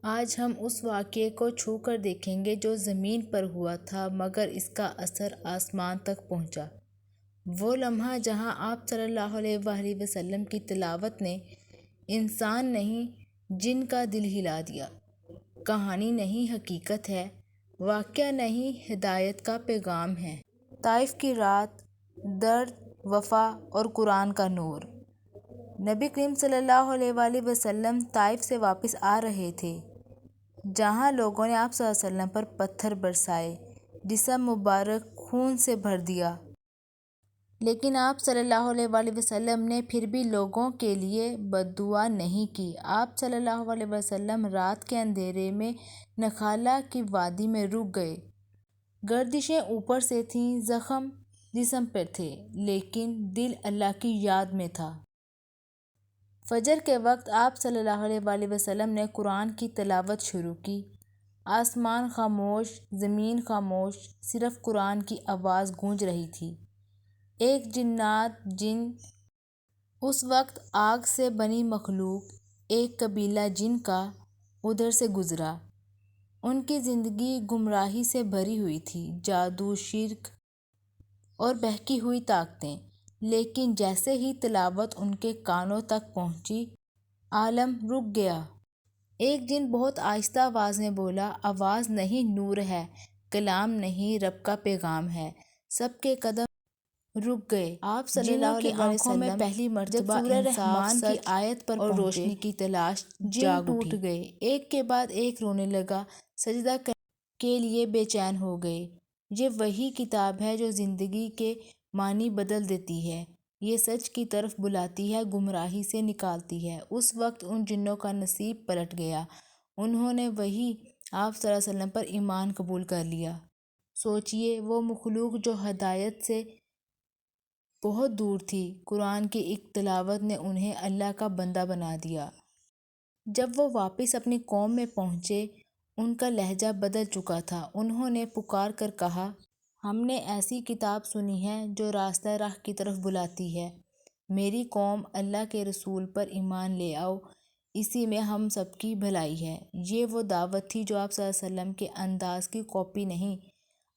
آج ہم اس واقعے کو چھو کر دیکھیں گے جو زمین پر ہوا تھا مگر اس کا اثر آسمان تک پہنچا۔ وہ لمحہ جہاں آپ صلی اللہ علیہ وآلہ وسلم کی تلاوت نے انسان نہیں جن کا دل ہلا دیا۔ کہانی نہیں حقیقت ہے، واقعہ نہیں ہدایت کا پیغام ہے۔ طائف کی رات، درد، وفا اور قرآن کا نور۔ نبی کریم صلی اللہ علیہ وآلہ وسلم طائف سے واپس آ رہے تھے، جہاں لوگوں نے آپ صلی اللہ علیہ وسلم پر پتھر برسائے، جسم مبارک خون سے بھر دیا۔ لیکن آپ صلی اللہ علیہ وآلہ وسلم نے پھر بھی لوگوں کے لیے بد دعا نہیں کی۔ آپ صلی اللہ علیہ وسلم رات کے اندھیرے میں نخلا کی وادی میں رک گئے۔ گردشیں اوپر سے تھیں، زخم جسم پر تھے، لیکن دل اللہ کی یاد میں تھا۔ فجر کے وقت آپ صلی اللہ علیہ وآلہ وسلم نے قرآن کی تلاوت شروع کی۔ آسمان خاموش، زمین خاموش، صرف قرآن کی آواز گونج رہی تھی۔ ایک جنات جن، اس وقت آگ سے بنی مخلوق، ایک قبیلہ جن کا ادھر سے گزرا۔ ان کی زندگی گمراہی سے بھری ہوئی تھی، جادو، شرک اور بہکی ہوئی طاقتیں۔ لیکن جیسے ہی تلاوت ان کے کانوں تک پہنچی، عالم رک گیا۔ ایک جن بہت آہستہ آواز میں بولا، آواز نہیں نور ہے، کلام نہیں رب کا پیغام ہے۔ سب کے قدم رک گئے۔ آپ صلی اللہ علیہ وسلم میں پہلی مرتبہ انصاف کی آیت پر اور روشنی کی تلاش جاگ ٹوٹ گئے، ایک کے بعد ایک رونے لگا، سجدہ کرنے کے لیے بے چین ہو گئے۔ یہ وہی کتاب ہے جو زندگی کے معنی بدل دیتی ہے، یہ سچ کی طرف بلاتی ہے، گمراہی سے نکالتی ہے۔ اس وقت ان جنوں کا نصیب پلٹ گیا، انہوں نے وہی آپ صلی اللہ علیہ وسلم پر ایمان قبول کر لیا۔ سوچئے، وہ مخلوق جو ہدایت سے بہت دور تھی، قرآن کی ایک تلاوت نے انہیں اللہ کا بندہ بنا دیا۔ جب وہ واپس اپنی قوم میں پہنچے، ان کا لہجہ بدل چکا تھا۔ انہوں نے پکار کر کہا، ہم نے ایسی کتاب سنی ہے جو راستہ راہ کی طرف بلاتی ہے۔ میری قوم، اللہ کے رسول پر ایمان لے آؤ، اسی میں ہم سب کی بھلائی ہے۔ یہ وہ دعوت تھی جو آپ صلی اللہ علیہ وسلم کے انداز کی کاپی نہیں،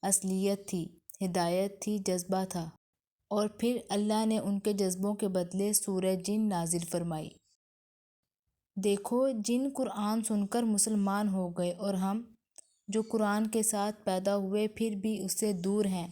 اصلیت تھی، ہدایت تھی، جذبہ تھا۔ اور پھر اللہ نے ان کے جذبوں کے بدلے سورہ جن نازل فرمائی۔ دیکھو، جن قرآن سن کر مسلمان ہو گئے، اور ہم جو قرآن کے ساتھ پیدا ہوئے پھر بھی اس سے دور ہیں۔